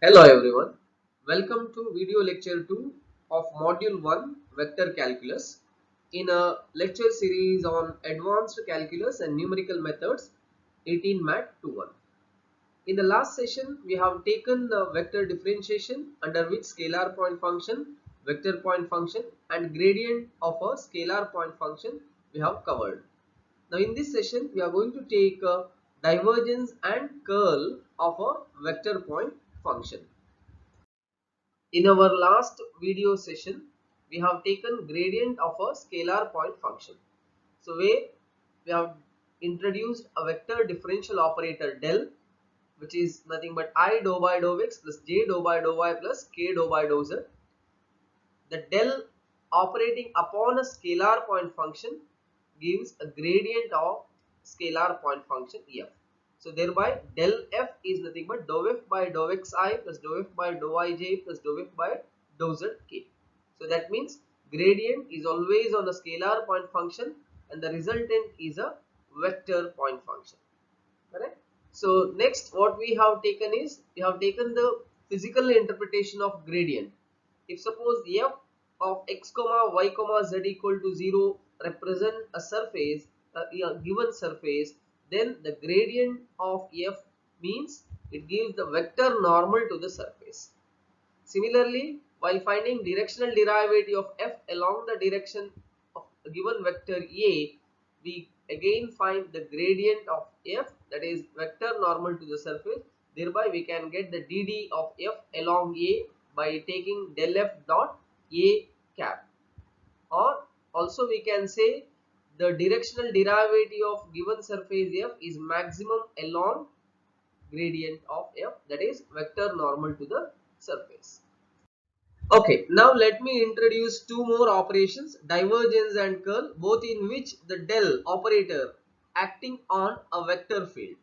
Hello everyone, welcome to video lecture 2 of module 1 vector calculus in a lecture series on advanced calculus and numerical methods 18MAT21. In the last session we have taken the vector differentiation under which scalar point function, vector point function and gradient of a scalar point function we have covered. Now in this session we are going to take divergence and curl of a vector point function. In our last video session, we have taken gradient of a scalar point function. So we have introduced a vector differential operator del, which is nothing but I dou by dou x plus j dou by dou y plus k dou by dou z. The del operating upon a scalar point function gives a gradient of scalar point function f. So thereby del f is nothing but dou f by dou xi plus dou f by dou ij plus dou f by dou zk. So that means gradient is always on a scalar point function and the resultant is a vector point function. Correct? So next what we have taken is we have taken the physical interpretation of gradient. If suppose f of x comma y comma z equal to 0 represent a surface, a given surface, then the gradient of f means it gives the vector normal to the surface. Similarly, while finding directional derivative of f along the direction of a given vector a, we again find the gradient of f, that is vector normal to the surface. Thereby we can get the dd of f along a by taking del f dot a cap, or also we can say the directional derivative of given surface f is maximum along gradient of f, that is vector normal to the surface. Okay, now let me introduce two more operations, divergence and curl, both in which the del operator acting on a vector field.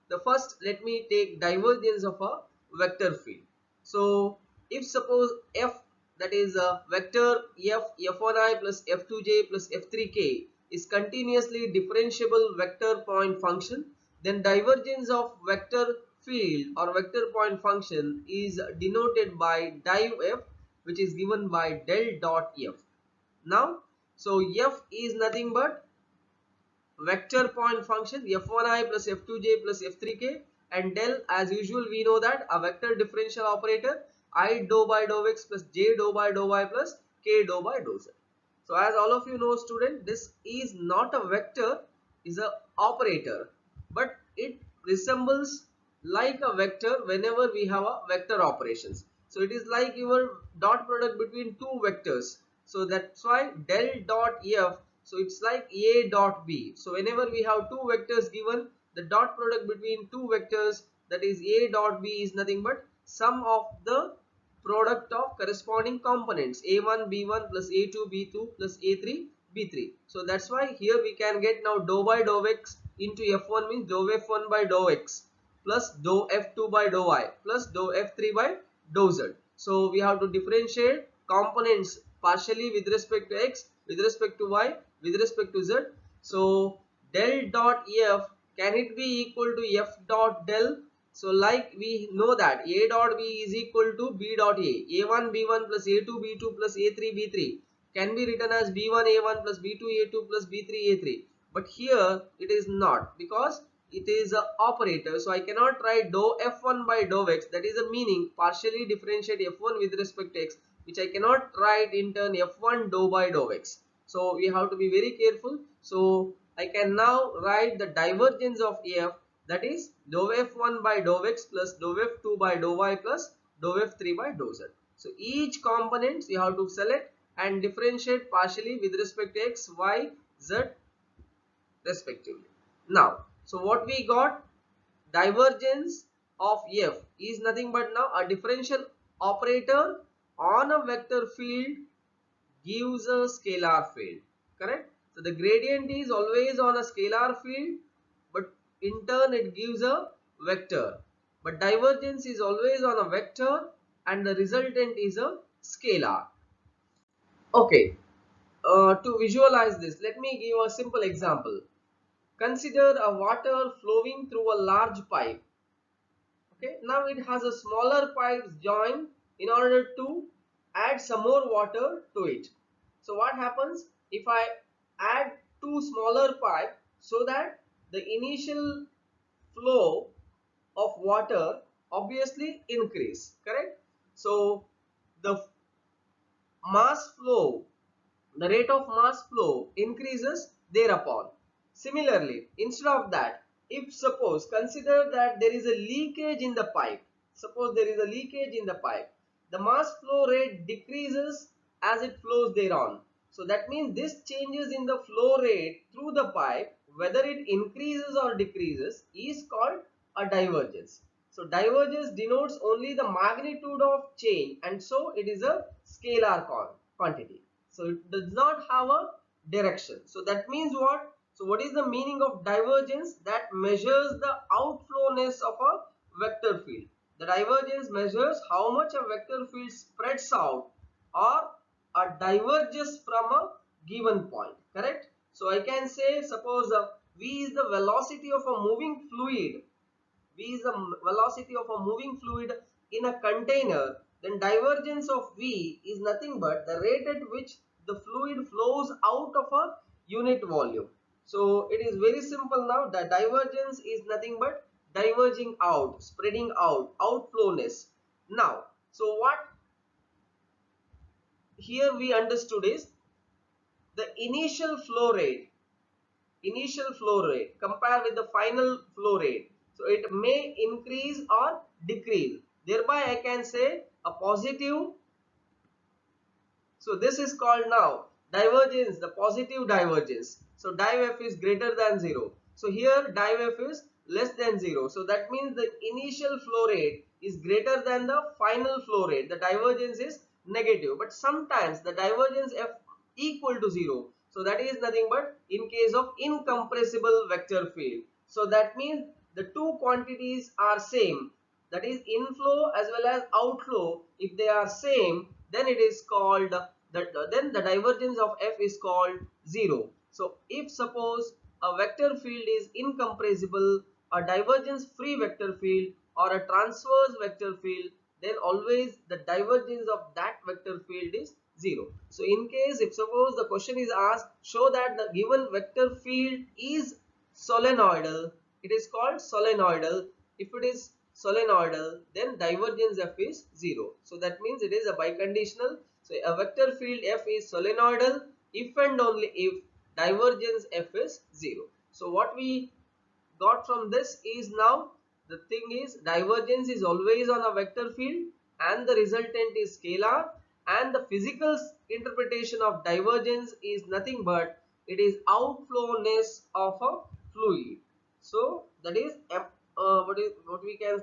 The first, let me take divergence of a vector field. So if suppose f, that is a vector f1i plus f2j plus f3k is continuously differentiable vector point function, then divergence of vector field or vector point function is denoted by div f, which is given by del dot f. Now so f is nothing but vector point function f1i plus f2j plus f3k, and del, as usual we know that a vector differential operator I dou by dou x plus j dou by dou y plus k dou by dou z. So as all of you know student, this is not a vector, is a operator, but it resembles like a vector whenever we have a vector operations. So it is like your dot product between two vectors. So that's why del dot f, so it's like a dot b. So whenever we have two vectors given, the dot product between two vectors, that is a dot b, is nothing but sum of the product of corresponding components a1 b1 plus a2 b2 plus a3 b3. So that's why here we can get now dou by dou x into f1 means dou f1 by dou x plus dou f2 by dou y plus dou f3 by dou z. So we have to differentiate components partially with respect to x, with respect to y, with respect to z. So del dot f, can it be equal to f dot del? So like we know that a dot b is equal to b dot a, a1 b1 plus a2 b2 plus a3 b3 can be written as b1 a1 plus b2 a2 plus b3 a3. But here it is not, because it is an operator. So I cannot write dou f1 by dou x, that is the meaning partially differentiate f1 with respect to x, which I cannot write in turn f1 dou by dou x. So we have to be very careful. So I can now write the divergence of f, that is dou f1 by dou x plus dou f2 by dou y plus dou f3 by dou z. So each components you have to select and differentiate partially with respect to x, y, z respectively. Now, so what we got, divergence of f is nothing but now a differential operator on a vector field gives a scalar field, correct? So the gradient is always on a scalar field, but in turn it gives a vector. But divergence is always on a vector and the resultant is a scalar. Okay, to visualize this, let me give a simple example. Consider a water flowing through a large pipe. Okay, now it has a smaller pipes joined in order to add some more water to it. So what happens if I add two smaller pipe, so that the initial flow of water obviously increase, correct? So the mass flow, the rate of mass flow increases thereupon. Similarly, instead of that, if suppose consider that there is a leakage in the pipe, suppose there is a leakage in the pipe, the mass flow rate decreases as it flows thereon. So that means this changes in the flow rate through the pipe, whether it increases or decreases, is called a divergence. So divergence denotes only the magnitude of change, and so it is a scalar quantity. So it does not have a direction. So that means what? So what is the meaning of divergence? That measures the outflowness of a vector field. The divergence measures how much a vector field spreads out or diverges from a given point, correct? So I can say, suppose V is the velocity of a moving fluid. V is the velocity of a moving fluid in a container, then divergence of V is nothing but the rate at which the fluid flows out of a unit volume. So it is very simple now. The divergence is nothing but diverging out, spreading out, outflowness. Now, so what here we understood is the initial flow rate compared with the final flow rate. So it may increase or decrease. Thereby I can say a positive. So this is called now divergence, the positive divergence. So div f is greater than 0. So here div f is less than 0. So that means the initial flow rate is greater than the final flow rate. The divergence is negative. But sometimes the divergence f equal to 0. So that is nothing but in case of incompressible vector field. So that means the two quantities are same, that is inflow as well as outflow. If they are same, then it is called then the divergence of f is called 0. So if suppose a vector field is incompressible, a divergence free vector field or a transverse vector field, then always the divergence of that vector field is 0. So in case if suppose the question is asked, show that the given vector field is solenoidal, it is called solenoidal. If it is solenoidal, then divergence f is 0. So that means it is a biconditional. So a vector field f is solenoidal if and only if divergence f is 0. So what we got from this is, now the thing is divergence is always on a vector field and the resultant is scalar, and the physical interpretation of divergence is nothing but it is outflowness of a fluid. So that is what we can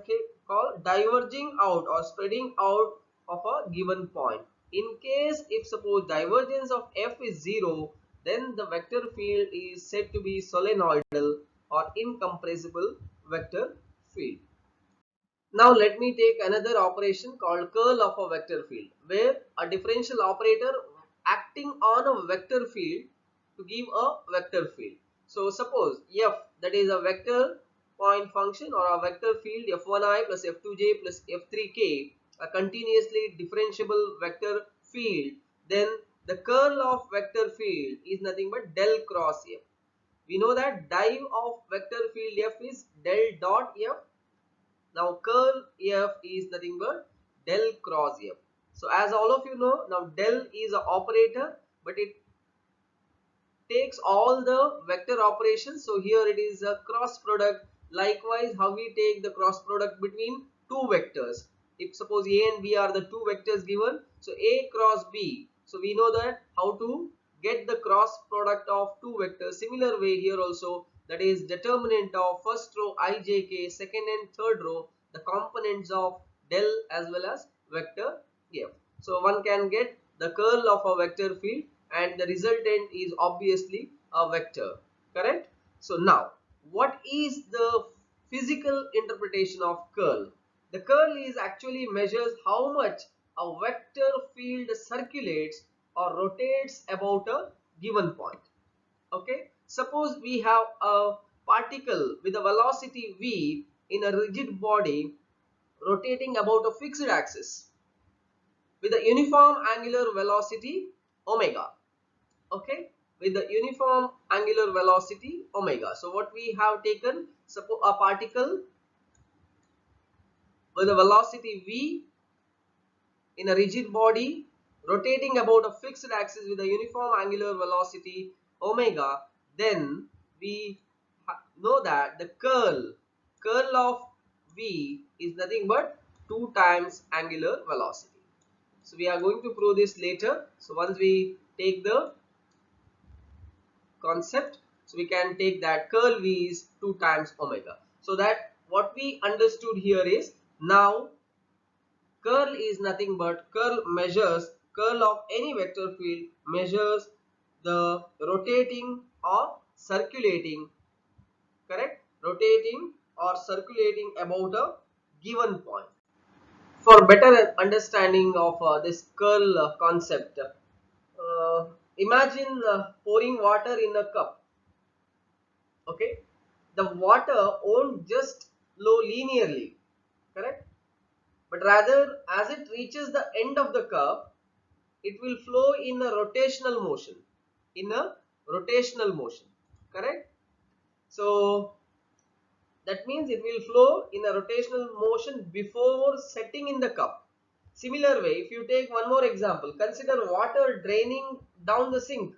call diverging out or spreading out of a given point. In case if suppose divergence of f is 0, then the vector field is said to be solenoidal or incompressible vector field. Now let me take another operation called curl of a vector field, where a differential operator acting on a vector field to give a vector field. So suppose f, that is a vector point function or a vector field f1i plus f2j plus f3k, a continuously differentiable vector field, then the curl of vector field is nothing but del cross f. We know that div of vector field f is del dot f. Now curl f is nothing but del cross f. So as all of you know, now del is an operator, but it takes all the vector operations. So here it is a cross product. Likewise, how we take the cross product between two vectors. If suppose a and b are the two vectors given, so a cross b. So we know that how to get the cross product of two vectors. Similar way here also, that is determinant of first row ijk, second and third row, the components of del as well as vector f. So one can get the curl of a vector field and the resultant is obviously a vector, correct? So now what is the physical interpretation of curl? The curl is actually measures how much a vector field circulates or rotates about a given point. Okay, suppose we have a particle with a velocity v in a rigid body rotating about a fixed axis with a uniform angular velocity omega. Okay, with the uniform angular velocity omega. So what we have taken, suppose a particle with a velocity v in a rigid body rotating about a fixed axis with a uniform angular velocity omega, then we know that the curl of v is nothing but 2 times angular velocity. So we are going to prove this later. So once we take the concept, so we can take that curl v is 2 times omega. So that what we understood here is, now curl is nothing but curl of any vector field measures the rotating or circulating, correct, rotating or circulating about a given point. For better understanding of this curl concept, imagine pouring water in a cup. Okay, the water won't just flow linearly, correct, but rather as it reaches the end of the cup, it will flow in a rotational motion, in a rotational motion, correct. So that means it will flow in a rotational motion before setting in the cup. Similar way, if you take one more example, consider water draining down the sink.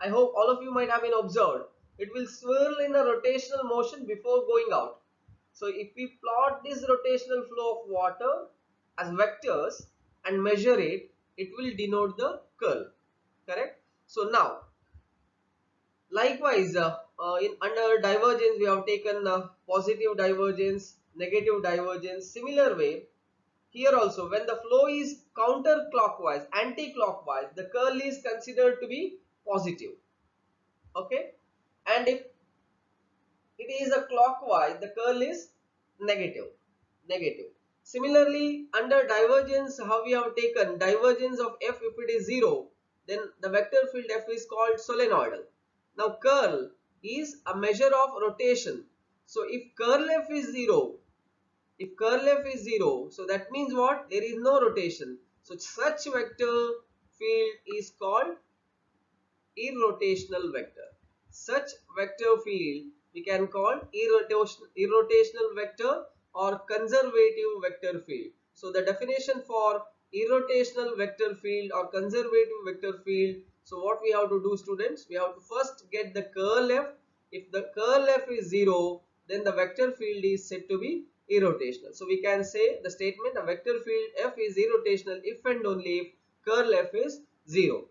I hope all of you might have been observed. It will swirl in a rotational motion before going out. So if we plot this rotational flow of water as vectors and measure it, it will denote the curl. Correct? So now, likewise, in under divergence, we have taken positive divergence, negative divergence. Similar way, here also, when the flow is counterclockwise, anti-clockwise, the curl is considered to be positive. Okay, and if it is a clockwise, the curl is negative. Similarly, under divergence, how we have taken divergence of f, if it is 0, then the vector field f is called solenoidal. Now curl is a measure of rotation. So if curl f is 0, so that means what, there is no rotation, so such vector field is called irrotational vector. Such vector field we can call irrotational vector or conservative vector field. So the definition for irrotational vector field or conservative vector field, so what we have to do, students, we have to first get the curl f. If the curl f is 0, then the vector field is said to be irrotational. So we can say the statement, a vector field f is irrotational if and only if curl f is 0.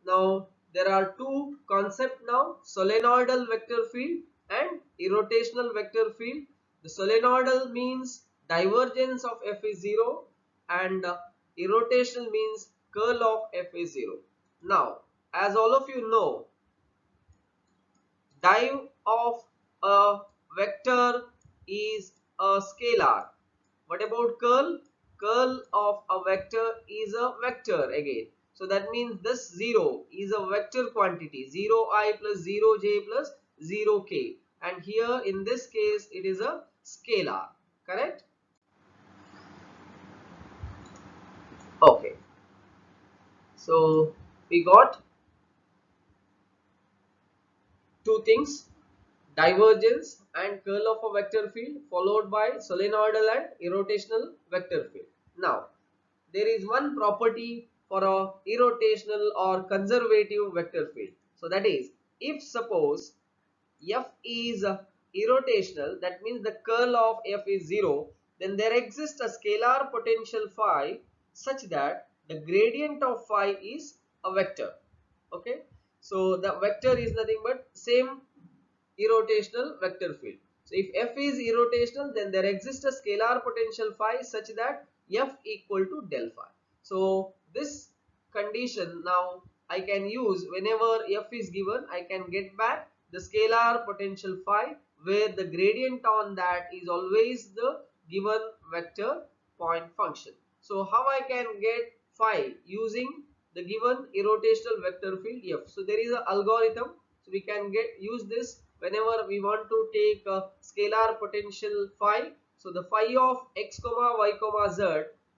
Now there are two concepts now, solenoidal vector field and irrotational vector field. The solenoidal means divergence of f is 0 and irrotational means curl of f is 0. Now as all of you know, div of a vector is a scalar. What about curl? Curl of a vector is a vector again. So that means this 0 is a vector quantity, 0i plus 0j plus 0k, and here in this case it is a scalar, correct? Okay, so we got two things, divergence and curl of a vector field, followed by solenoidal and irrotational vector field. Now there is one property for a irrotational or conservative vector field. So that is, if suppose f is irrotational, that means the curl of f is 0, then there exists a scalar potential phi such that the gradient of phi is a vector. Okay, so the vector is nothing but same irrotational vector field. So if f is irrotational, then there exists a scalar potential phi such that f equal to del phi. So this condition now I can use whenever f is given, I can get back the scalar potential phi where the gradient on that is always the given vector point function. So how I can get phi using the given irrotational vector field f. So there is an algorithm. So we can use this whenever we want to take a scalar potential phi. So the phi of x comma y comma z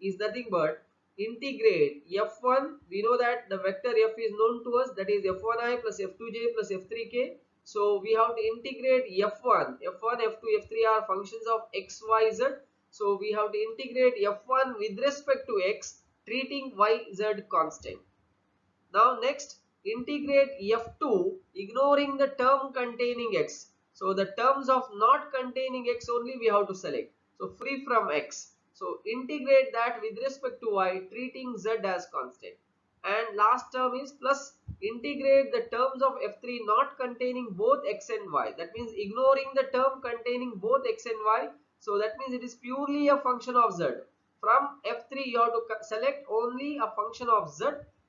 is nothing but integrate f1. We know that the vector f is known to us, that is f1I plus f2j plus f3k. So we have to integrate f1, f2, f3 are functions of x, y, z. So we have to integrate f1 with respect to x, treating y, z constant. Now next, integrate f2 ignoring the term containing x. So the terms of not containing x only we have to select. So free from x. So integrate that with respect to y, treating z as constant. And last term is plus integrate the terms of f3 not containing both x and y. That means ignoring the term containing both x and y. So that means it is purely a function of z. From f3 you have to select only a function of z,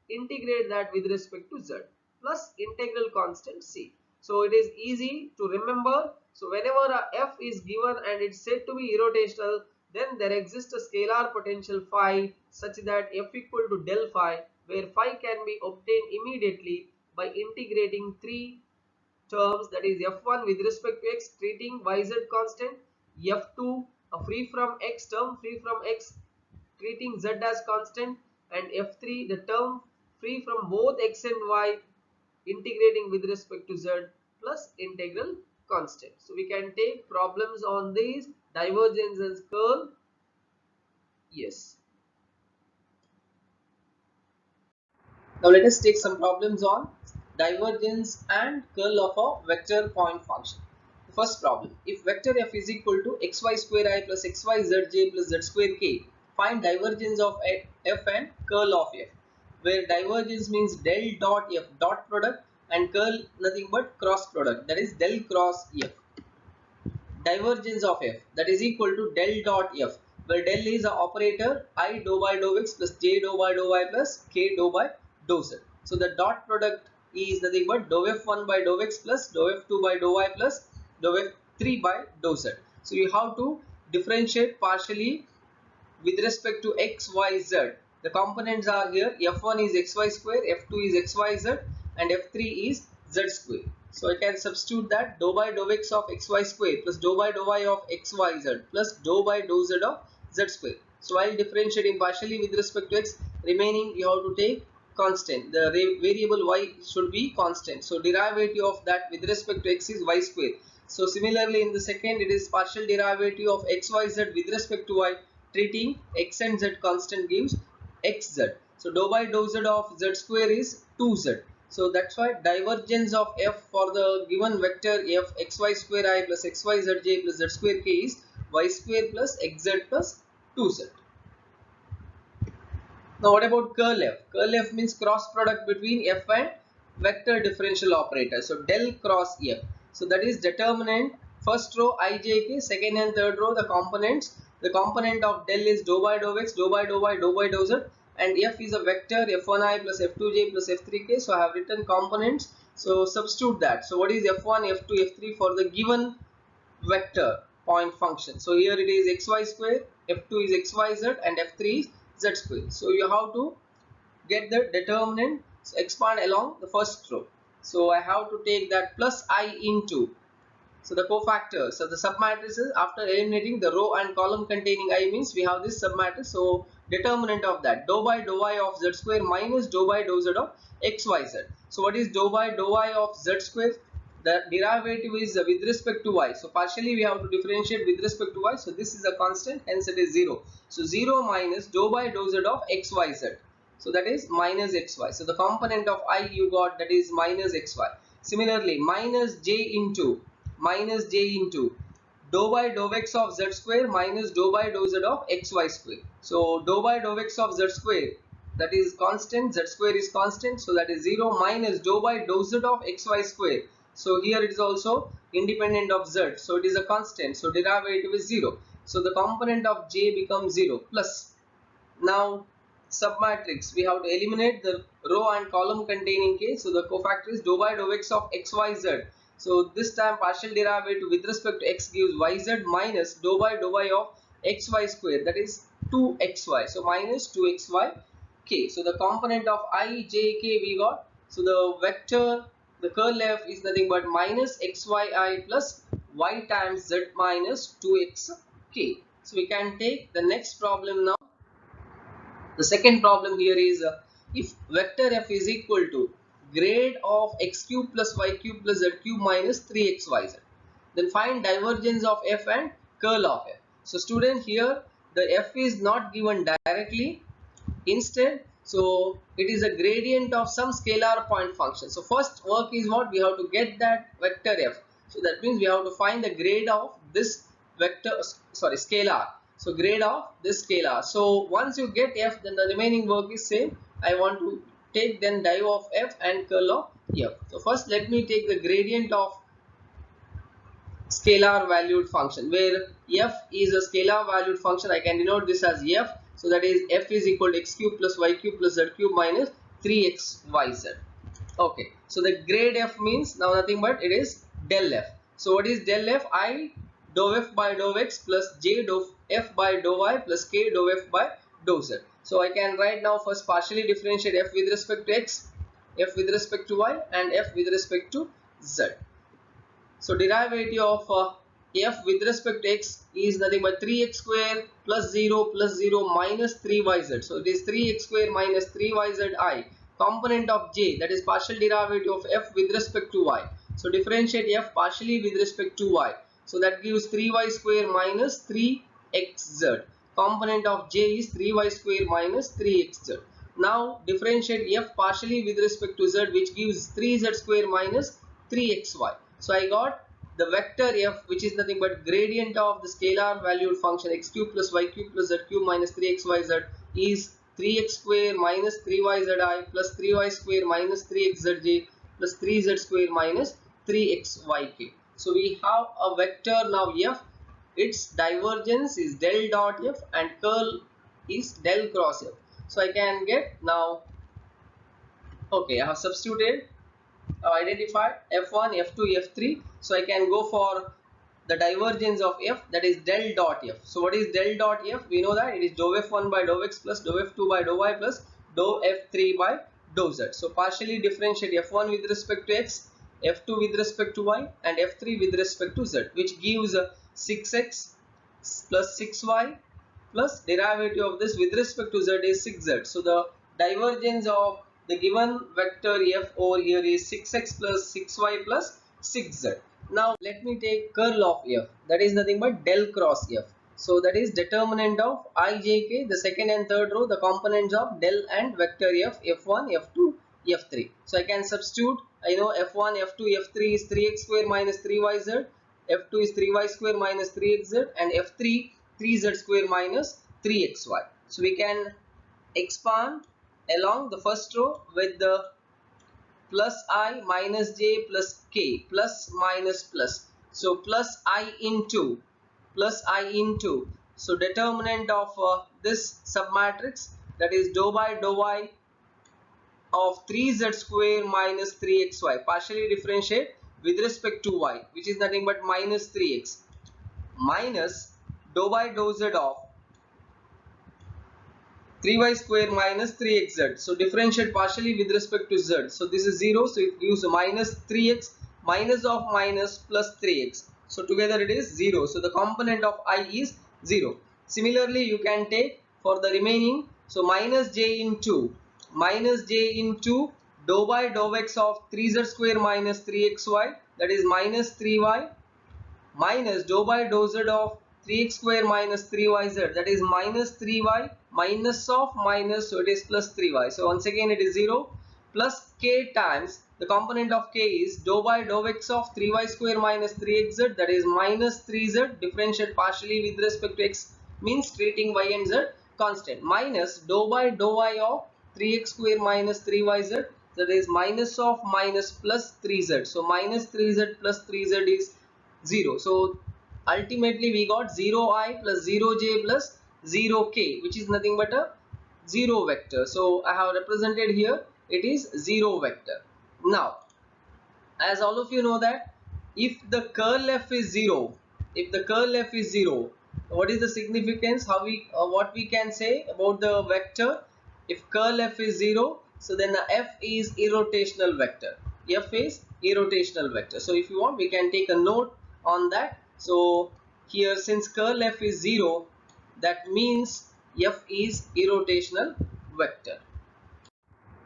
integrate that with respect to z, plus integral constant c. So it is easy to remember. So whenever a f is given and it's said to be irrotational, then there exists a scalar potential phi such that f equal to del phi, where phi can be obtained immediately by integrating three terms, that is f1 with respect to x treating yz constant, f2 a free from x term, free from x treating z as constant, and f3 the term free from both x and y integrating with respect to z plus integral constant. So we can take problems on these divergence and curl. Yes. Now let us take some problems on divergence and curl of a vector point function. The first problem, if vector f is equal to xy square I plus xyzj plus z square k, find divergence of f and curl of f, where divergence means del dot f dot product and curl nothing but cross product, that is del cross f. Divergence of f, that is equal to del dot f, where del is an operator I dou by dou x plus j dou by dou y plus k dou by dou z. So the dot product is nothing but dou f1 by dou x plus dou f2 by dou y plus dou f3 by dou z. So you have to differentiate partially with respect to x, y, z. The components are here, f1 is xy square, f2 is xyz, and f3 is z square. So I can substitute that dou by dou x of xy square plus dou by dou y of xyz plus dou by dou z of z square. So while differentiating partially with respect to x, remaining you have to take constant. The variable y should be constant. So derivative of that with respect to x is y square. So similarly in the second, it is partial derivative of xyz with respect to y, treating x and z constant gives xz. So dou by dou z of z square is 2z. So that's why divergence of f for the given vector f xy square I plus xyzj plus z square k is y square plus xz plus 2z. Now what about curl f? Curl f means cross product between f and vector differential operator. So del cross f. So that is determinant first row ijk, second and third row the components. The component of del is dou by dou x, dou by dou y, dou by dou z, and f is a vector f1i plus f2j plus f3k. So I have written components. So substitute that. So what is f1, f2, f3 for the given vector point function? So here it is xy square, f2 is xyz, and f3 is z square. So you have to get the determinant, so expand along the first row. So I have to take that plus I into, so the cofactors, so the submatrices after eliminating the row and column containing I means we have this submatrix. So determinant of that dou by dou y of z square minus dou by dou z of xyz. So what is dou by dou y of z square? The derivative is with respect to y. So partially we have to differentiate with respect to y. So this is a constant, hence it is 0. So 0 minus dou by dou z of xyz. So that is minus xy. So the component of I you got, that is minus xy. Similarly minus j into dou by dou x of z square minus dou by dou z of xy square. So dou by dou x of z square, that is constant, z square is constant, so that is 0 minus dou by dou z of xy square. So here it is also independent of z, so it is a constant, so derivative is 0. So the component of j becomes 0 plus. Now submatrix, we have to eliminate the row and column containing k. So the cofactor is dou by dou x of xyz. So this time partial derivative with respect to x gives yz minus dou by dou y of xy square, that is 2xy. So minus 2xy k. So the component of I, j, k we got. So the vector, the curl f is nothing but minus xyi plus y times z minus 2xk. k. So we can take the next problem now. The second problem here is if vector f is equal to grade of x cube plus y cube plus z cube minus 3xyz, then find divergence of f and curl of f. So student, here the f is not given directly. Instead, so it is a gradient of some scalar point function. So first work is what? We have to get that vector f. So that means we have to find the grade of this vector, sorry, scalar. So grade of this scalar. So once you get f, then the remaining work is same. I want to take then div of f and curl of f. So first let me take the gradient of scalar valued function, where f is a scalar valued function. I can denote this as f. So that is f is equal to x cube plus y cube plus z cube minus 3xyz. Okay, so the grade f means now nothing but it is del f. So what is del f? I dou f by dou x plus j dou f by dou y plus k dou f by dou z. So I can write now first partially differentiate f with respect to x, f with respect to y, and f with respect to z. So derivative of f with respect to x is nothing but 3x square plus 0 minus 3yz. So it is 3x square minus 3yzi component of j, that is partial derivative of f with respect to y. So differentiate f partially with respect to y. So that gives 3y square minus 3xz. Component of j is 3y square minus 3xz. Now differentiate f partially with respect to z, which gives 3z square minus 3xy. So I got the vector f, which is nothing but gradient of the scalar valued function x cube plus y cube plus z cube minus 3xyz is 3x square minus 3yzi plus 3y square minus 3xzj plus 3z square minus 3xyk. So we have a vector now f. Its divergence is del dot f and curl is del cross f. So I can get now, okay, I have substituted, identified f1, f2, f3. So I can go for the divergence of f, that is del dot f. So what is del dot f? We know that it is dou f1 by dou x plus dou f2 by dou y plus dou f3 by dou z. So partially differentiate f1 with respect to x, f2 with respect to y, and f3 with respect to z, which gives 6x plus 6y plus derivative of this with respect to z is 6z. So the divergence of the given vector f over here is 6x plus 6y plus 6z. Now let me take curl of f, that is nothing but del cross f. So that is determinant of ijk, the second and third row, the components of del and vector f, f1, f2, f3. So I can substitute, I know f1, f2, f3 is 3x square minus 3yz, f2 is 3y square minus 3xz, and f3 3z square minus 3xy. So we can expand along the first row with the plus I minus j plus k plus minus plus. So plus I into so determinant of this submatrix, that is dou by dou y of 3z square minus 3xy, partially differentiate with respect to y, which is nothing but minus 3x, minus dou by dou z of 3y square minus 3xz. So differentiate partially with respect to z. So this is 0. So it gives minus 3x minus of minus plus 3x. So together it is 0. So the component of I is 0. Similarly, you can take for the remaining. So minus j into dou by dou x of 3z square minus 3xy, that is minus 3y, minus dou by dou z of 3x square minus 3yz, that is minus 3y, minus of minus, so it is plus 3y. So once again it is 0, plus k times the component of k is dou by dou x of 3y square minus 3xz, that is minus 3z, differentiate partially with respect to x means treating y and z constant, minus dou by dou y of 3x square minus 3yz, that is minus of minus plus 3z. So minus 3z plus 3z is 0. So ultimately we got 0i plus 0j plus 0k, which is nothing but a 0 vector. So I have represented here, it is 0 vector. Now, as all of you know that if the curl f is 0, what is the significance? How we what we can say about the vector? If curl f is 0, so then the f is irrotational vector. F is irrotational vector. So if you want, we can take a note on that. So here since curl f is 0, that means f is irrotational vector.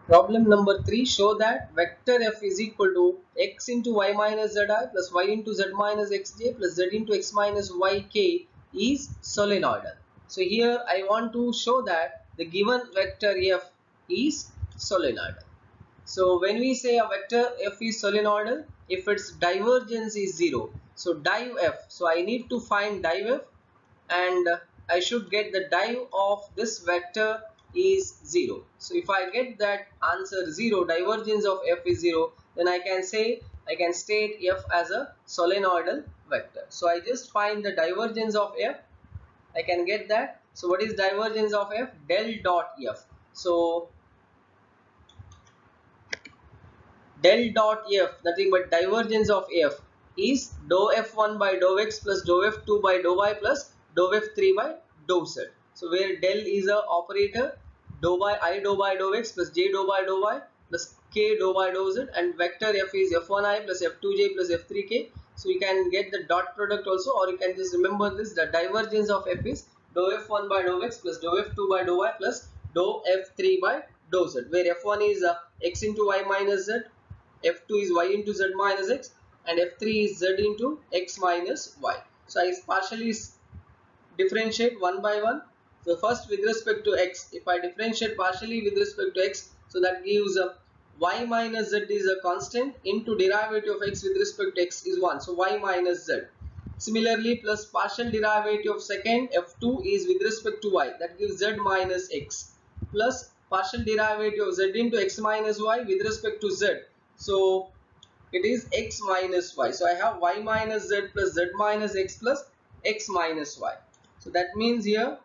Problem number 3, show that vector f is equal to x into y minus zi plus y into z minus xj plus z into x minus yk is solenoidal. So here I want to show that the given vector f is solenoidal. So when we say a vector f is solenoidal, if its divergence is 0, so div f, so I need to find div f, and I should get the div of this vector is 0. So if I get that answer 0, divergence of f is 0, then I can state f as a solenoidal vector. So I just find the divergence of f, I can get that. So what is divergence of f? Del dot f. So del dot f, nothing but divergence of f, is dou f1 by dou x plus dou f2 by dou y plus dou f3 by dou z. So where del is a operator, dou by dou x plus j dou by dou y plus k dou by dou z, and vector f is f1i plus f2j plus f3k. So you can get the dot product also, or you can just remember this, the divergence of f is dou f1 by dou x plus dou f2 by dou y plus dou f3 by dou z, where f1 is x into y minus z, f2 is y into z minus x, and f3 is z into x minus y. So I partially differentiate one by one. So first with respect to x, if I differentiate partially with respect to x, so that gives y minus z is a constant into derivative of x with respect to x is 1. So y minus z. Similarly, plus partial derivative of second f2 is with respect to y, that gives z minus x, plus partial derivative of z into x minus y with respect to z. So it is x minus y. So I have y minus z plus z minus x plus x minus y. So that means here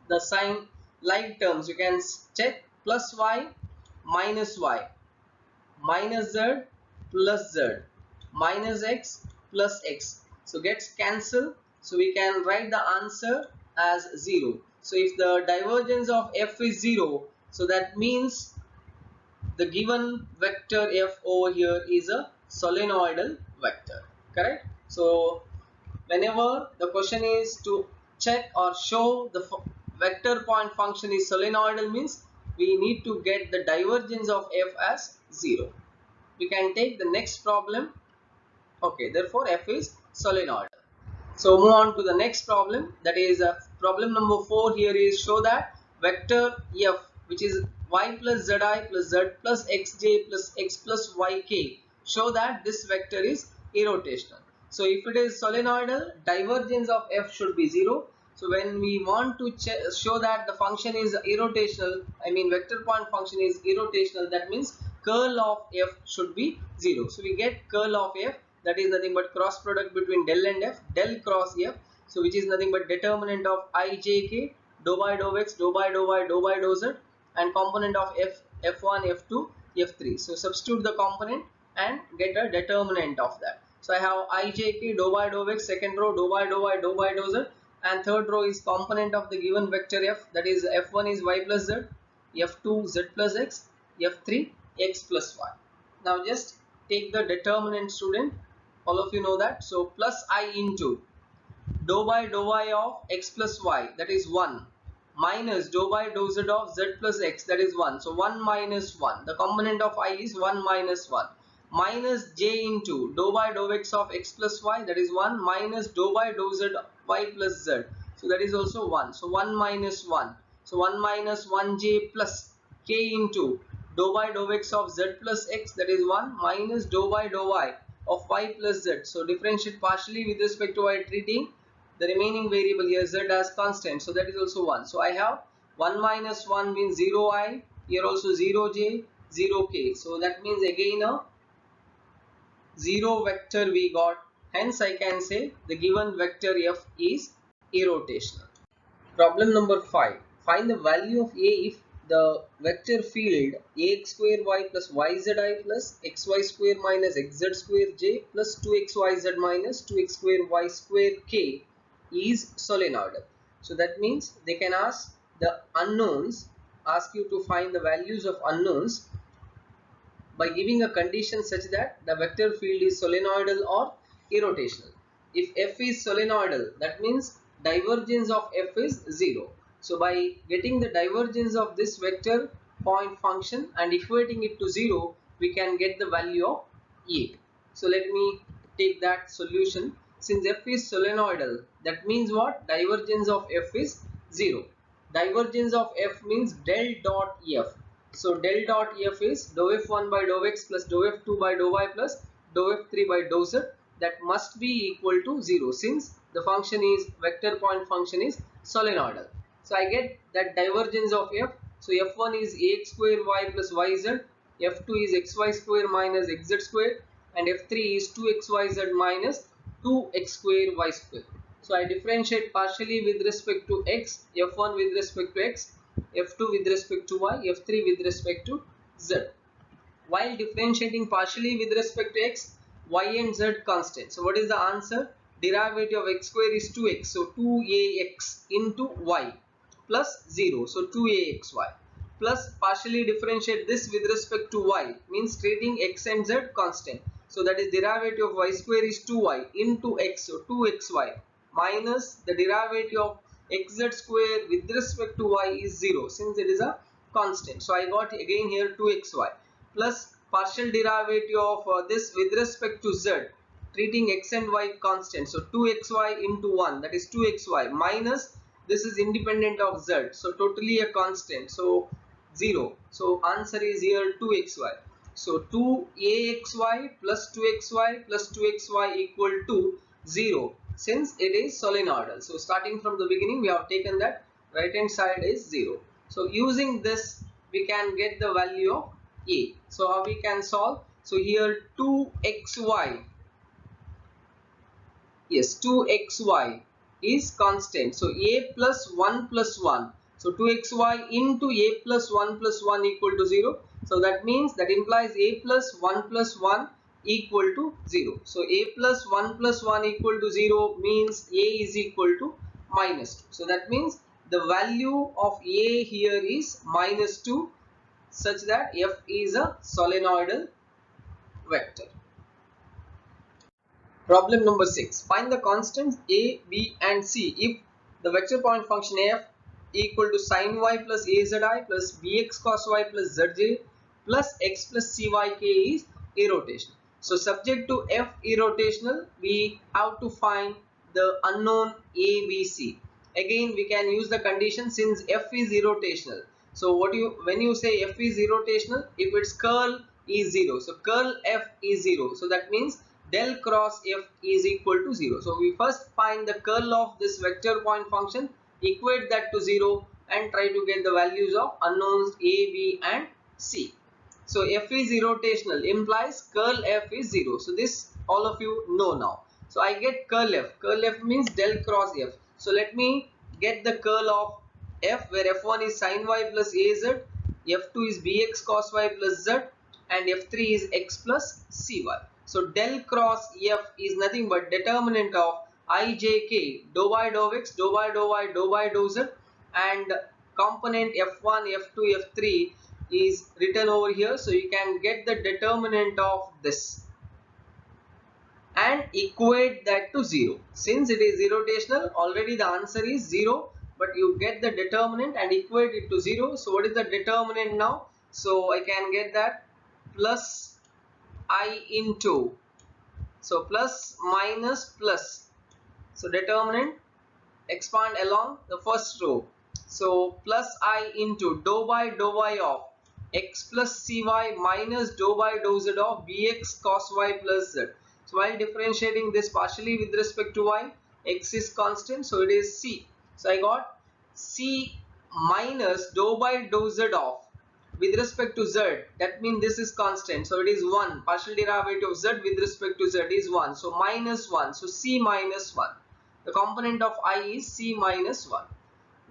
the sign like terms you can check, plus y minus y minus z plus z minus x plus x. So gets cancelled. So we can write the answer as 0. So if the divergence of f is 0, so that means the given vector f over here is a solenoidal vector, correct? So whenever the question is to check or show the vector point function is solenoidal, means we need to get the divergence of f as 0. We can take the next problem. Okay, therefore f is solenoidal. So move on to the next problem, that is problem number 4. Here is show that vector f, which is y plus zi plus z plus xj plus x plus yk, show that this vector is irrotational. So if it is solenoidal, divergence of f should be 0. So when we want to show that the function is irrotational, I mean vector point function is irrotational, that means curl of f should be 0. So we get curl of f, that is nothing but cross product between del and f, del cross f, so which is nothing but determinant of I, j, k, dou by dou x, dou by dou y, dou by dou z, and component of f, f1, f2, f3. So substitute the component and get a determinant of that. So I have I, j, k, dou by dou x, second row dou by dou y, dou by dou z, and third row is component of the given vector f, that is f1 is y plus z, f2 z plus x, f3 x plus y. Now just take the determinant, student, all of you know that. So plus I into dou by dou y of x plus y, that is 1, minus dou by dou z of z plus x, that is 1. So 1 minus 1, the component of I is 1 minus 1, minus j into dou by dou x of x plus y, that is 1, minus dou by dou z y plus z, so that is also 1. So 1 minus 1, so 1 minus 1j plus k into dou by dou x of z plus x, that is 1, minus dou by dou y of y plus z. So differentiate partially with respect to y, treating the remaining variable here z as constant, so that is also 1. So I have 1 minus 1 means 0i, here also 0j, 0k. So that means again a 0 vector we got. Hence I can say the given vector f is irrotational. Problem number 5. Find the value of a if the vector field ax square y plus yzi plus xy square minus xz square j plus 2xyz minus 2x square y square k is solenoidal. So that means they can ask the unknowns, ask you to find the values of unknowns by giving a condition such that the vector field is solenoidal or irrotational. if f is solenoidal, that means divergence of f is 0. So by getting the divergence of this vector point function and equating it to 0, we can get the value of A. So let me take that solution. Since f is solenoidal, that means what? Divergence of f is 0. Divergence of f means del dot f. So del dot f is dou f1 by dou x plus dou f2 by dou y plus dou f3 by dou z. That must be equal to 0 since the function is vector point function is solenoidal. So I get that divergence of f. So f1 is ax square y plus yz, f2 is xy square minus xz square, and f3 is 2xyz minus 2x square y square. So I differentiate partially with respect to x, f1 with respect to x, f2 with respect to y, f3 with respect to z. While differentiating partially with respect to x, y and z constant. So what is the answer? Derivative of x square is 2x. So 2ax into y plus 0. So 2axy plus partially differentiate this with respect to y means treating x and z constant. So that is derivative of y square is 2y into x. So 2xy minus the derivative of xz square with respect to y is 0 since it is a constant. So I got again here 2xy plus partial derivative of this with respect to z treating x and y constant. So 2xy into 1, that is 2xy minus this is independent of z, so totally a constant, so 0. So answer is here 2xy. So 2axy plus 2xy plus 2xy equal to 0 since it is solenoidal. So starting from the beginning we have taken that right hand side is 0. So using this we can get the value of A. So how we can solve? So here 2xy, yes, 2xy is constant. So A plus 1 plus 1. So 2xy into A plus 1 equal to 0. So that means that implies A plus 1 equal to 0. So A plus 1 equal to 0 means A is equal to minus 2. So that means the value of A here is minus 2 such that f is a solenoidal vector. Problem number 6. Find the constants a, b and c if the vector point function f equal to sin y plus azi plus bx cos y plus zj plus x plus cyk is irrotational. So subject to f irrotational, we have to find the unknown a, b, c. Again we can use the condition since f is irrotational. So when you say f is irrotational, if its curl is 0, so curl f is 0, so that means del cross f is equal to 0. So we first find the curl of this vector point function, equate that to 0 and try to get the values of unknowns a, b and c. So f is irrotational implies curl f is 0. So this all of you know now. So I get curl f. Curl f means del cross f. So let me get the curl of f where f1 is sin y plus az, f2 is bx cos y plus z and f3 is x plus cy. So del cross f is nothing but determinant of ijk, dou y dou x, dou y dou y, dou y dou z, and component f1, f2, f3 is written over here. So you can get the determinant of this and equate that to 0. Since it is irrotational, already the answer is 0, but you get the determinant and equate it to 0. So what is the determinant now? So I can get that plus I into, so plus minus plus, so determinant expand along the first row. So plus I into dou by dou y of x plus cy minus dou by dou z of bx cos y plus z. So while differentiating this partially with respect to y, x is constant, so it is c. So I got c minus dou by dou z of, with respect to z, that means this is constant, so it is 1. Partial derivative of z with respect to z is 1, so minus 1, so c minus 1. The component of I is c minus 1.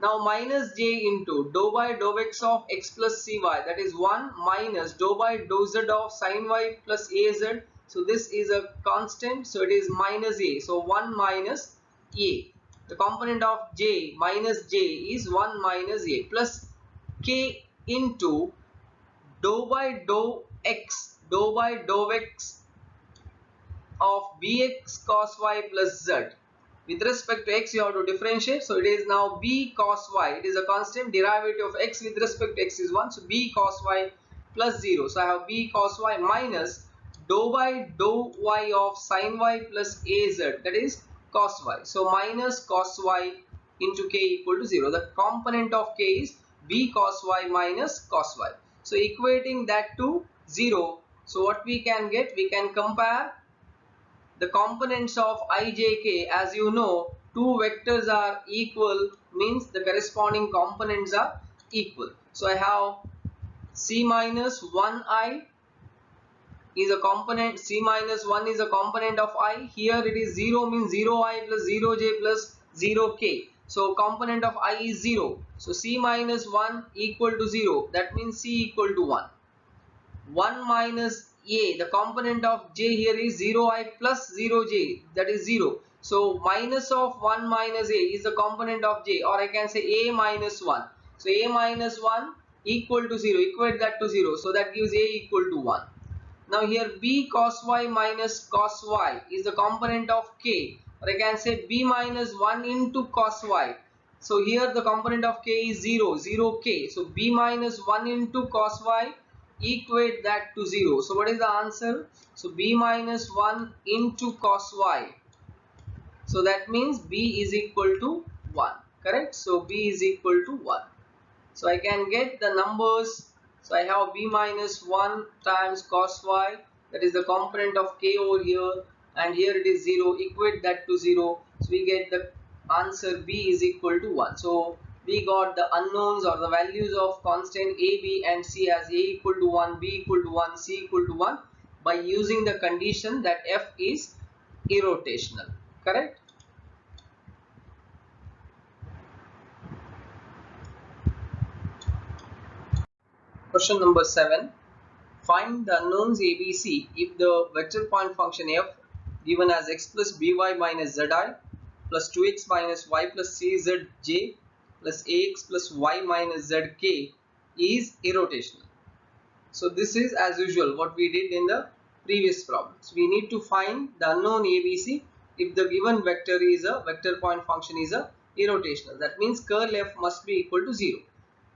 Now minus j into dou by dou x of x plus cy, that is 1 minus dou by dou z of sin y plus az. So this is a constant, so it is minus a, so 1 minus a. The component of j minus j is 1 minus a plus k into dou by dou x of bx cos y plus z. With respect to x, you have to differentiate. So it is now b cos y. It is a constant. Derivative of x with respect to x is 1. So b cos y plus 0. So I have b cos y minus dou by dou y of sin y plus az. That is cos y. So minus cos y into k equal to 0. The component of k is b cos y minus cos y. So equating that to 0. So what we can get? We can compare the components of ijk. As you know, two vectors are equal means the corresponding components are equal. So I have c minus 1i is a component, c minus 1 is a component of I. Here it is 0 means 0i plus 0j plus 0k. So component of I is 0. So c minus 1 equal to 0. That means c equal to 1. 1 minus a, the component of j here is 0i plus 0j, that is 0. So minus of 1 minus a is the component of j, or I can say a minus 1. So a minus 1 equal to 0, equate that to 0. So that gives a equal to 1. Now here b cos y minus cos y is the component of k, or I can say b minus 1 into cos y. So here the component of k is 0, 0k. So b minus 1 into cos y, equate that to 0. So what is the answer? So b minus 1 into cos y. So that means b is equal to 1. Correct? So b is equal to 1. So I can get the numbers. So I have b minus 1 times cos y, that is the component of k over here, and here it is 0. Equate that to 0. So we get the answer b is equal to 1. So we got the unknowns or the values of constant a, b and c as a equal to 1, b equal to 1, c equal to 1 by using the condition that f is irrotational. Correct? Question number 7. Find the unknowns ABC if the vector point function f given as x plus by minus zi plus 2x minus y plus czj plus ax plus y minus zk is irrotational. So this is as usual what we did in the previous problem. So we need to find the unknown ABC if the given vector is a vector point function is a irrotational. That means curl f must be equal to 0.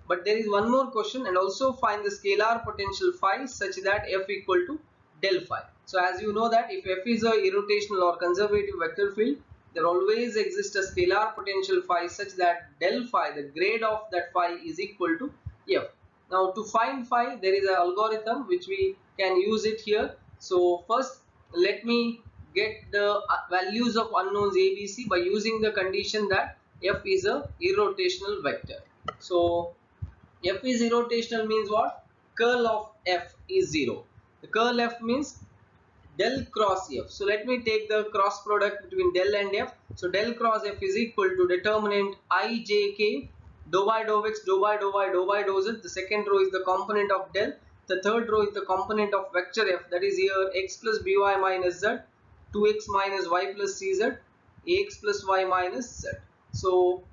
But there is one more question, and also find the scalar potential phi such that f equal to del phi. So as you know that if f is a irrotational or conservative vector field, there always exists a scalar potential phi such that del phi, the grade of that phi, is equal to f. Now to find phi, there is an algorithm which we can use it here. So first let me get the values of unknowns ABC by using the condition that f is a irrotational vector. So f is irrotational means what? Curl of f is 0. The curl f means del cross f. So let me take the cross product between del and f. So del cross f is equal to determinant ijk dou by dou x dou by dou y dou by dou z. The second row is the component of del. The third row is the component of vector f, that is here x plus by minus z, 2x minus y plus cz, ax plus y minus z. So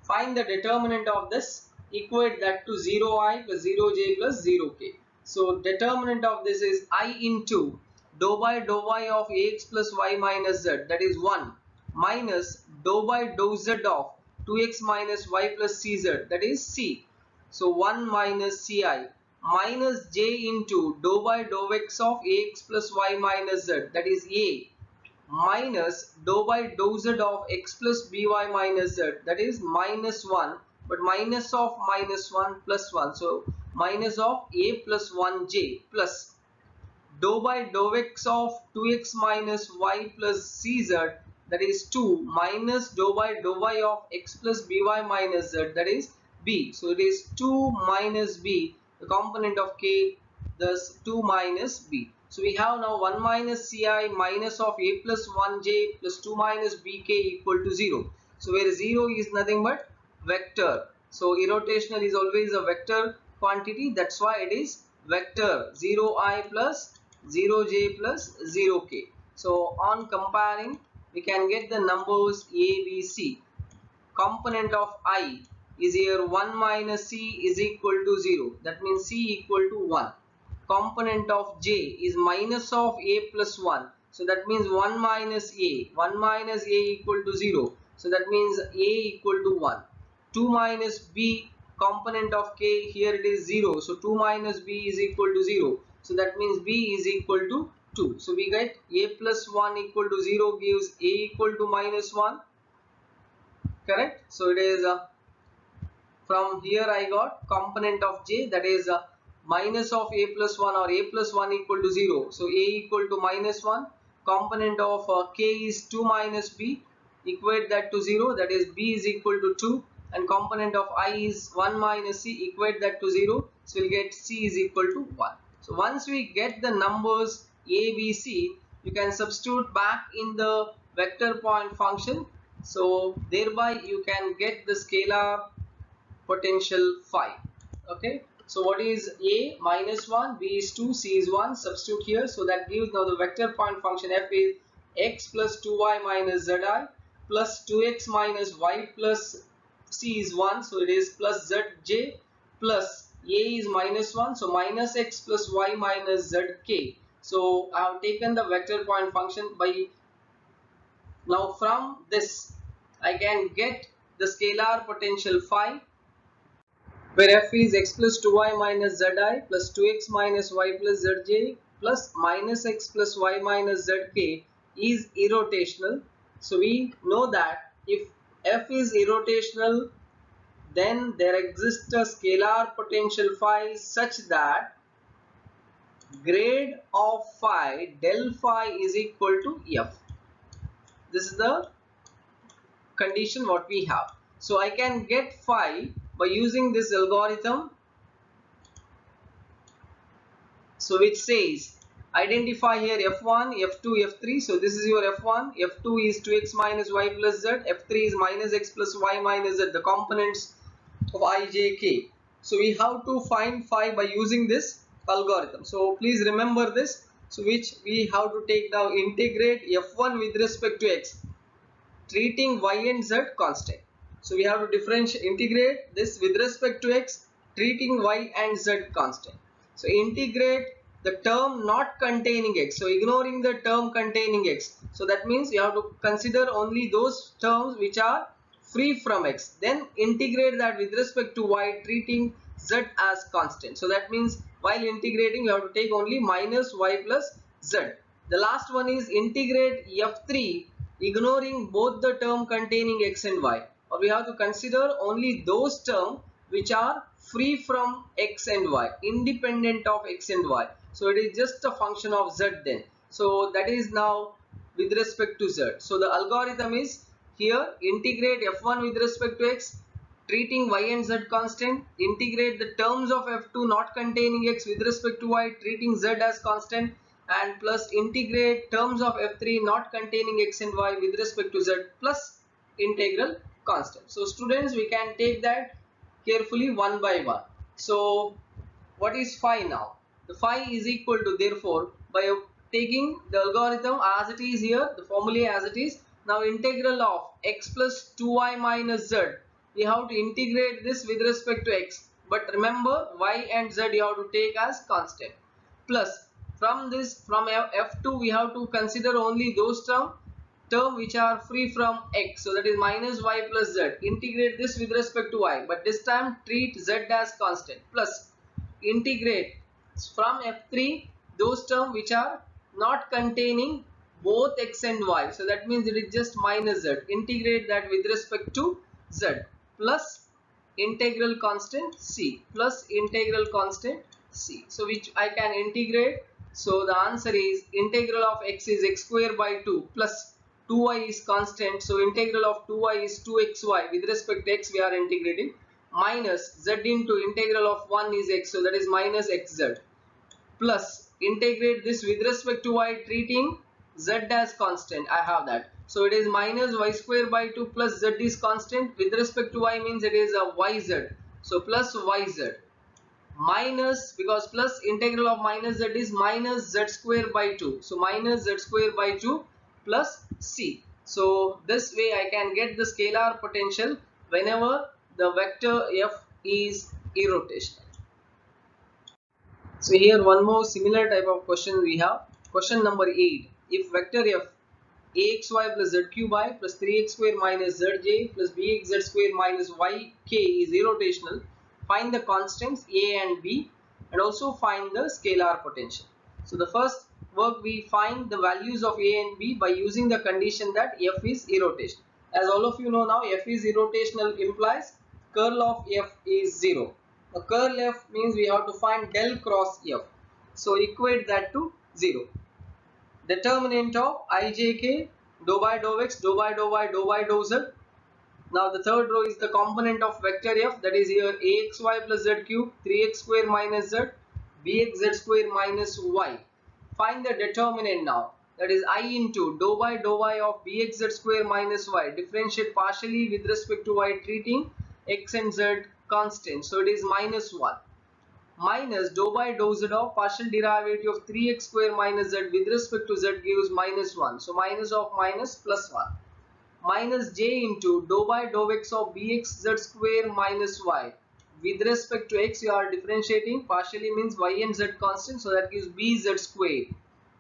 find the determinant of this, equate that to 0i plus 0j plus 0k. So determinant of this is I into dou by dou y of ax plus y minus z, that is 1, minus dou by dou z of 2x minus y plus cz, that is c. So 1 minus ci minus j into dou by dou x of ax plus y minus z, that is a, minus dou by dou z of x plus by minus z, that is minus 1, but minus of minus 1 plus 1, so minus of a plus 1j, plus dou by dou x of 2x minus y plus cz, that is 2, minus dou by dou y of x plus by minus z, that is b. So it is 2 minus b, the component of k, thus 2 minus b. So we have now 1 minus ci minus of a plus 1j plus 2 minus bk equal to 0. So where 0 is nothing but vector. So irrotational is always a vector quantity, that's why it is vector 0i plus 0j plus 0k. So on comparing, we can get the numbers a, b, c. Component of I is here 1 minus c is equal to 0. That means c equal to 1. Component of j is minus of a plus 1. So that means 1 minus a. 1 minus a equal to 0. So that means a equal to 1. 2 minus b, component of k, here it is 0. So 2 minus b is equal to 0. So that means b is equal to 2. So we get a plus 1 equal to 0 gives a equal to minus 1. Correct? So it is from here I got component of j, that is minus of a plus 1 or a plus 1 equal to 0. So a equal to minus 1. Component of k is 2 minus b. Equate that to 0, that is b is equal to 2. And component of I is 1 minus c. Equate that to 0. So we'll get c is equal to 1. So once we get the numbers a, b, c, you can substitute back in the vector point function. So thereby you can get the scalar potential phi. Okay, so what is a? Minus 1, b is 2, c is 1. Substitute here, so that gives now the vector point function f is x plus 2y minus zi plus 2x minus y plus c is 1, so it is plus zj plus a is minus 1, so minus x plus y minus zk. So I have taken the vector point function. By now from this I can get the scalar potential phi, where f is x plus 2y minus zi plus 2x minus y plus zj plus minus x plus y minus zk is irrotational. So we know that if f is irrotational, then there exists a scalar potential phi such that grade of phi del phi is equal to f. This is the condition what we have. So I can get phi by using this algorithm, so which says identify here f1, f2, f3. So this is your f1, f2 is 2x minus y plus z, f3 is minus x plus y minus z, the components of I, j, k. So we have to find phi by using this algorithm. So please remember this. So which we have to take now, integrate f1 with respect to x, treating y and z constant. So we have to differentiate, integrate this with respect to x, treating y and z constant. So integrate the term not containing x, so ignoring the term containing x. So that means you have to consider only those terms which are free from x. Then integrate that with respect to y, treating z as constant. So that means while integrating you have to take only minus y plus z. The last one is integrate f3 ignoring both the term containing x and y, or we have to consider only those terms which are free from x and y, independent of x and y. So it is just a function of z then. So that is now with respect to z. So the algorithm is here, integrate f1 with respect to x, treating y and z constant, integrate the terms of f2 not containing x with respect to y, treating z as constant, and plus integrate terms of f3 not containing x and y with respect to z plus integral constant. So students, we can take that carefully one by one. So what is phi now? The phi is equal to, therefore, by taking the algorithm as it is here, the formula as it is, now integral of x plus 2y minus z, we have to integrate this with respect to x, but remember y and z you have to take as constant, plus from this, from f2 we have to consider only those term which are free from x, so that is minus y plus z. Integrate this with respect to y, but this time treat z as constant, plus integrate from f3 those terms which are not containing both x and y, so that means it is just minus z. Integrate that with respect to z, plus integral constant c, plus integral constant c, so which I can integrate. So the answer is integral of x is x square by 2 plus 2y is constant, so integral of 2y is 2xy with respect to x we are integrating, minus z into integral of 1 is x, so that is minus xz, plus integrate this with respect to y, treating z as constant. I have that, so it is minus y square by 2 plus z is constant, with respect to y means it is a yz, so plus yz, minus, because plus integral of minus z is minus z square by 2, so minus z square by 2 plus c. So this way I can get the scalar potential whenever the vector f is irrotational. So here one more similar type of question we have. Question number 8. if vector f axy plus z cube I plus 3x square minus zj plus bxz square minus yk is irrotational, find the constants a and b and also find the scalar potential. So the first work, we find the values of a and b by using the condition that f is irrotational. As all of you know now, f is irrotational implies curl of f is 0. The curl f means we have to find del cross f. So equate that to 0. Determinant of ijk, dou by dou x, dou by dou y, dou by dou z. Now the third row is the component of vector f, that is here axy plus z cube, 3x square minus z, bxz square minus y. Find the determinant now, that is I into dou by dou y of bxz square minus y. Differentiate partially with respect to y, treating x and z constant. So it is minus 1. Minus dou by dou z of partial derivative of 3x square minus z with respect to z gives minus 1. So minus of minus plus 1. Minus j into dou by dou x of bxz square minus y. With respect to x, you are differentiating partially means y and z constant, so that gives bz square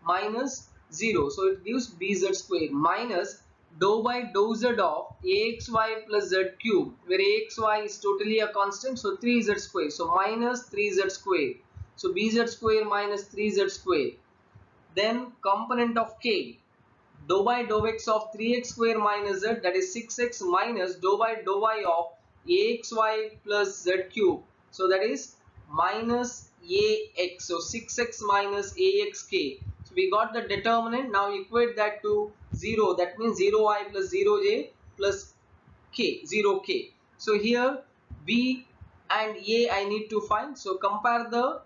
minus 0. So it gives bz square minus dou by dou z of axy plus z cube, where axy is totally a constant, so 3z square, so minus 3z square. So bz square minus 3z square. Then component of k, dou by dou x of 3x square minus z, that is 6x, minus dou by dou y of axy plus z cube, so that is minus ax, so 6x minus axk. So we got the determinant. Now equate that to 0, that means 0i plus 0j plus k, 0k. So here b and a I need to find, so compare the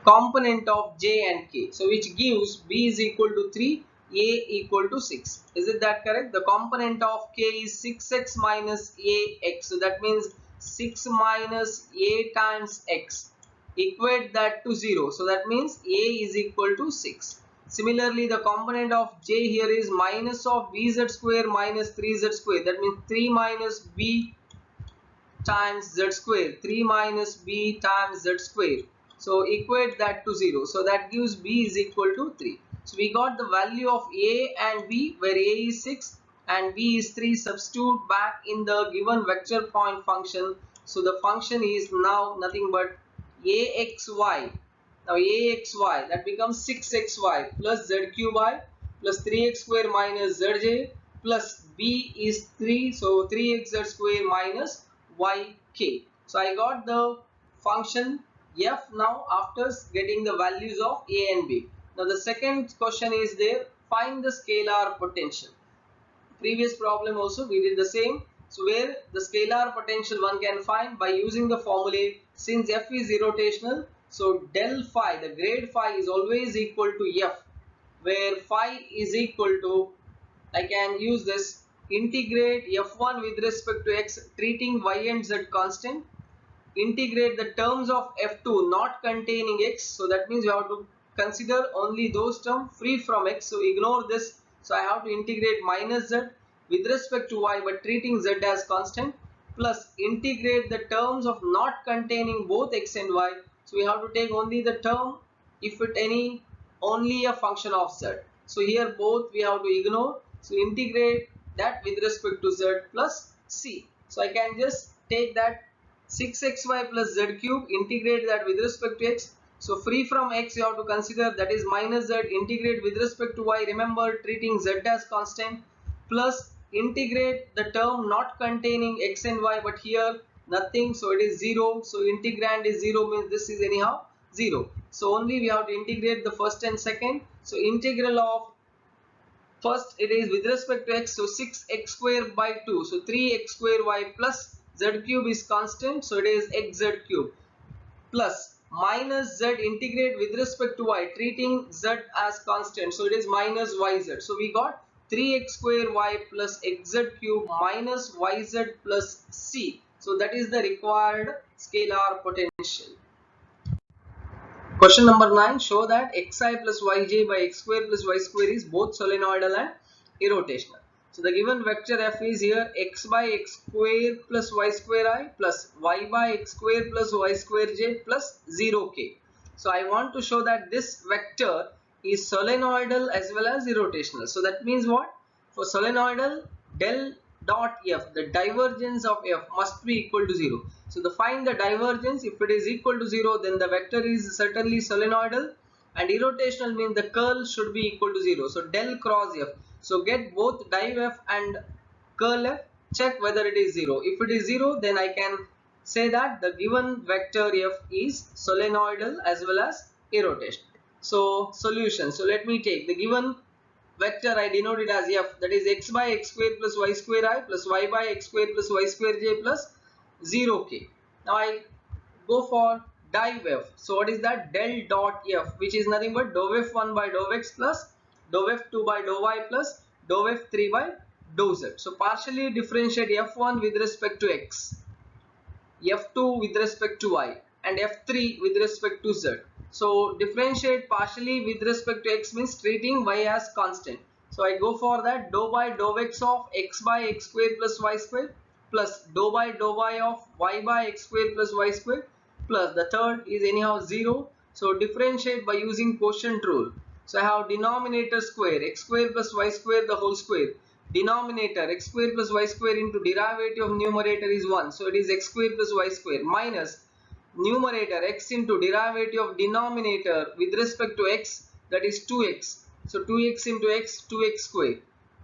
component of j and k, so which gives b is equal to 3, a equal to 6. Is it that correct? The component of k is 6x minus ax, so that means 6 minus a times x. Equate that to 0, so that means a is equal to 6. Similarly, the component of j here is minus of bz square minus 3z square, that means 3 minus b times z square, 3 minus b times z square. So equate that to 0. So that gives b is equal to 3. So we got the value of a and b, where a is 6 and b is 3. Substitute back in the given vector point function. So the function is now nothing but axy. Now axy, that becomes 6xy plus z cube I plus 3x square minus zj plus b is 3. So 3xz square minus yk. So I got the function f now after getting the values of a and b. Now the second question is there, find the scalar potential. Previous problem also we did the same. So where the scalar potential one can find by using the formulae, since f is irrotational, so del phi, the grade phi is always equal to f, where phi is equal to, I can use this, integrate f1 with respect to x, treating y and z constant, integrate the terms of f2 not containing x, so that means you have to consider only those terms free from x, so ignore this. So I have to integrate minus z with respect to y but treating z as constant, plus integrate the terms of not containing both x and y, so we have to take only the term if it any only a function of z. So here both we have to ignore, so integrate that with respect to z plus c. So I can just take that 6xy plus z cube, integrate that with respect to x. So free from x you have to consider, that is minus z, integrate with respect to y, remember treating z as constant, plus integrate the term not containing x and y, but here nothing, so it is 0. So integrand is 0 means this is anyhow 0. So only we have to integrate the first and second. So integral of first, it is with respect to x, so 6x square by 2, so 3x square y plus z cube is constant, so it is xz cube, plus minus z, integrate with respect to y, treating z as constant, so it is minus yz. So we got 3x square y plus xz cube minus yz plus c. So that is the required scalar potential. Question number 9, show that xi plus yj by x square plus y square is both solenoidal and irrotational. So the given vector f is here x by x square plus y square I plus y by x square plus y square j plus 0k. So I want to show that this vector is solenoidal as well as irrotational. So that means what? For solenoidal, del dot f, the divergence of f must be equal to 0. So to find the divergence, if it is equal to 0, then the vector is certainly solenoidal, and irrotational means the curl should be equal to 0. So del cross f. So get both div f and curl f, check whether it is 0. If it is 0, then I can say that the given vector f is solenoidal as well as irrotational. So solution. So let me take the given vector, I denote it as f, that is x by x square plus y square I plus y by x square plus y square j plus 0k. Now I go for div f. So what is that? Del dot f, which is nothing but dou f1 by dou x plus dou f2 by dou y plus dou f3 by dou z. So partially differentiate f1 with respect to x, f2 with respect to y, and f3 with respect to z. So differentiate partially with respect to x means treating y as constant. So I go for that dou by dou x of x by x square plus y square plus dou by dou y of y by x square plus y square plus the third is anyhow 0. So differentiate by using quotient rule. So I have denominator square x square plus y square the whole square. Denominator x square plus y square into derivative of numerator is 1. So it is x square plus y square minus numerator x into derivative of denominator with respect to x, that is 2x. So 2x into x, 2x square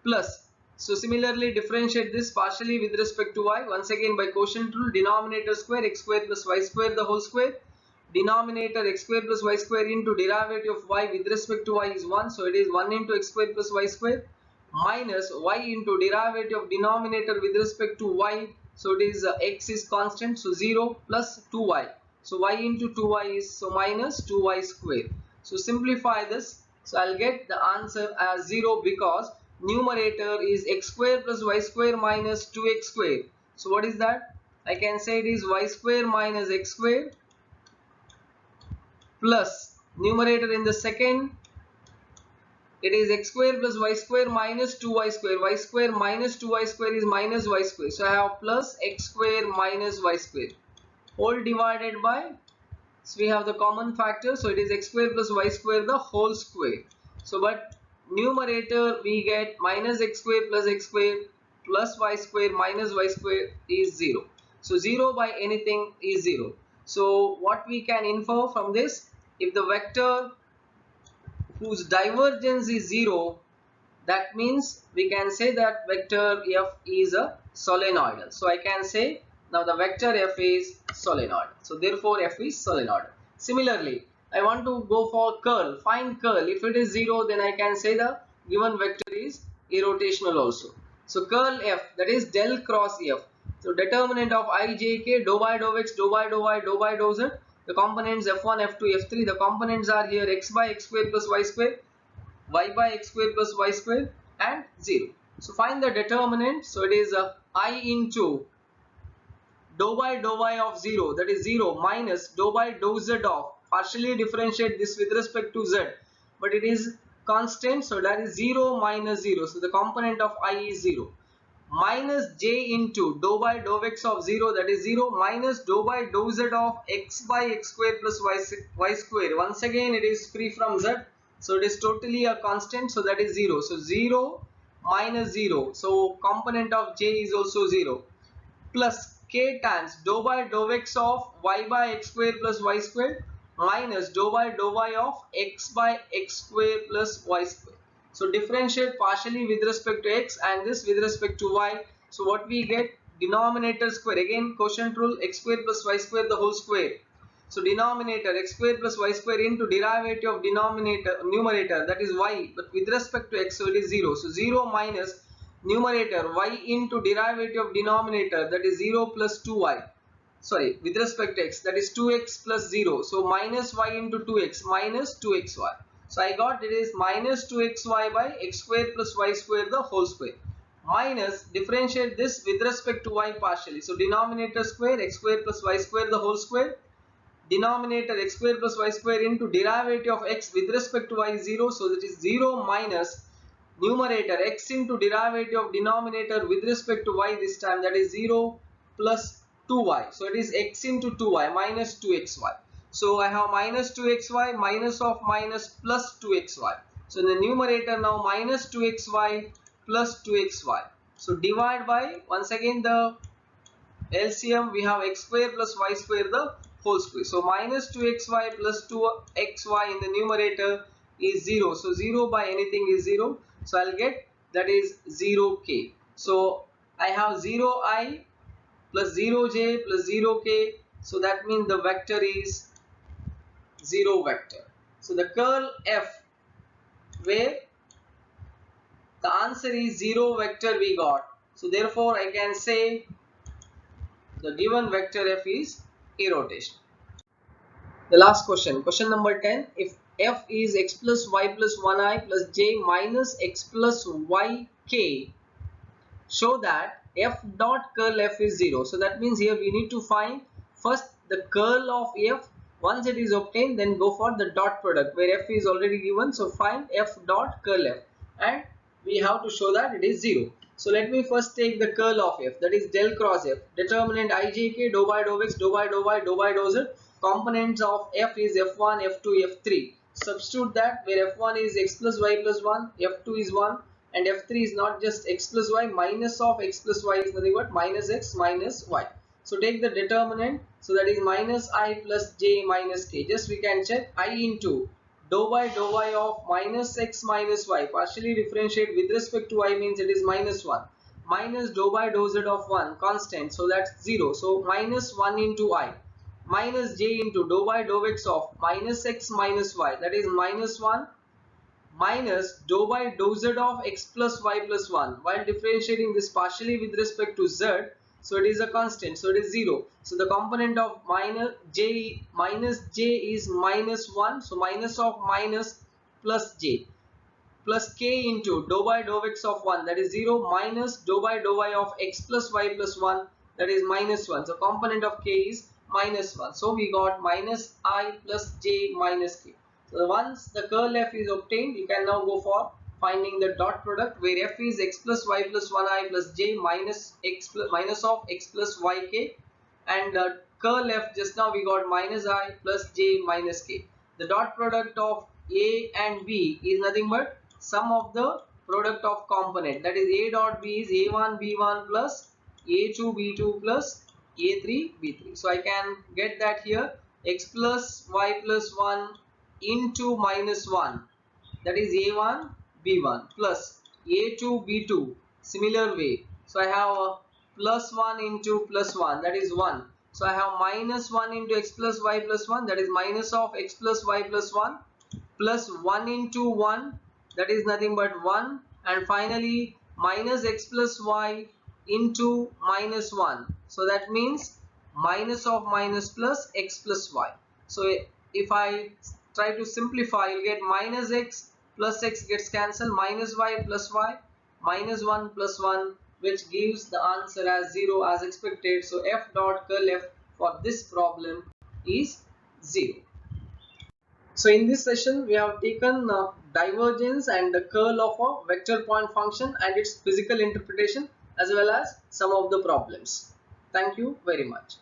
plus. So similarly differentiate this partially with respect to y. Once again by quotient rule, denominator square x square plus y square the whole square. Denominator x square plus y square into derivative of y with respect to y is 1. So it is 1 into x square plus y square minus y into derivative of denominator with respect to y. So it is x is constant, so 0 plus 2y. So y into 2y is so minus 2y square. So simplify this. So I'll get the answer as 0 because numerator is x square plus y square minus 2x square. So what is that? I can say it is y square minus x square plus numerator in the second, it is x square plus y square minus 2y square. Y square minus 2y square is minus y square. So I have plus x square minus y square whole divided by, so we have the common factor, so it is x square plus y square the whole square. So but numerator we get minus x square plus y square minus y square is 0. So 0 by anything is 0. So what we can infer from this, if the vector whose divergence is 0, that means we can say that vector f is a solenoidal. So I can say now the vector f is solenoidal. So therefore f is solenoidal. Similarly, I want to go for curl. Find curl. If it is 0, then I can say the given vector is irrotational also. So curl f, that is del cross f. So determinant of I, j, k, dou by dou x, dou by dou y, dou by dou z. The components f1, f2, f3. The components are here x by x square plus y square, y by x square plus y square, and 0. So find the determinant. So it is I into dou by dou y of 0, that is 0, minus dou by dou z of, partially differentiate this with respect to z, but it is constant, so that is 0 minus 0. So the component of I is 0. Minus j into dou by dou x of 0, that is 0, minus dou by dou z of x by x square plus y square. Once again it is free from z, so it is totally a constant, so that is 0. So 0 minus 0, so component of j is also 0, plus k times dou by dou x of y by x square plus y square minus dou by dou y of x by x square plus y square. So differentiate partially with respect to x and this with respect to y. So what we get, denominator square, again quotient rule, x square plus y square the whole square. So denominator x square plus y square into derivative of numerator, that is y, but with respect to x, so it is 0. So 0 minus numerator y into derivative of denominator, that is 0 plus 2y, sorry, with respect to x, that is 2x plus 0. So minus y into 2x minus 2xy. So I got it is minus 2xy by x square plus y square the whole square, minus differentiate this with respect to y partially. So denominator square x square plus y square the whole square, denominator x square plus y square into derivative of x with respect to y is 0. So that is 0 minus numerator x into derivative of denominator with respect to y this time, that is 0 plus 2y. So it is x into 2y minus 2xy. So I have minus 2xy minus of minus plus 2xy. So in the numerator now minus 2xy plus 2xy. So divide by, once again the LCM, we have x square plus y square the whole square. So minus 2xy plus 2xy in the numerator is 0. So 0 by anything is 0. So I'll get that is 0k. So I have 0i plus 0j plus 0k. So that means the vector is 0 vector. So the curl f, where the answer is 0 vector we got. So therefore I can say the given vector f is irrotational. The last question, question number 10. If f is x plus y plus 1i plus j minus x plus yk, show that f dot curl f is 0. So that means here we need to find first the curl of f. Once it is obtained, then go for the dot product where f is already given. So find f dot curl f, and we have to show that it is 0. So let me first take the curl of f, that is del cross f. Determinant ijk, dou by dou x, dou by dou y, dou by dou z. Components of f is f1, f2, f3. Substitute that, where f1 is x plus y plus 1, f2 is 1, and f3 is not just x plus y, minus of x plus y is nothing but minus x minus y. So take the determinant, so that is minus I plus j minus k. Just we can check I into dou by dou y of minus x minus y, partially differentiate with respect to y means it is minus 1, minus dou by dou z of 1 constant, so that's 0. So minus 1 into I, minus j into dou by dou x of minus x minus y, that is minus 1, minus dou by dou z of x plus y plus 1. While differentiating this partially with respect to z, so it is a constant, so it is 0. So the component of minus j is minus 1, so minus of minus plus j plus k into dou by dou x of 1, that is 0, minus dou by dou y of x plus y plus 1, that is minus 1. So component of k is minus 1. So we got minus I plus j minus k. So once the curl f is obtained, you can now go for finding the dot product, where f is x plus y plus 1i plus j minus x plus minus of x plus yk, and curl f, just now we got minus I plus j minus k. The dot product of a and b is nothing but sum of the product of component, that is a dot b is a1 b1 plus a2 b2 plus a3 b3. So I can get that here, x plus y plus 1 into minus 1, that is a1 b1 plus a2 b2, similar way. So I have plus 1 into plus 1, that is 1. So I have minus 1 into x plus y plus 1, that is minus of x plus y plus 1, plus 1 into 1, that is nothing but 1, and finally minus x plus y into minus 1. So that means minus of minus plus x plus y. So if I try to simplify, you'll get minus x plus x gets cancelled, minus y plus y, minus 1 plus 1, which gives the answer as 0 as expected. So f dot curl f for this problem is 0. So in this session we have taken divergence and the curl of a vector point function and its physical interpretation, as well as some of the problems. Thank you very much.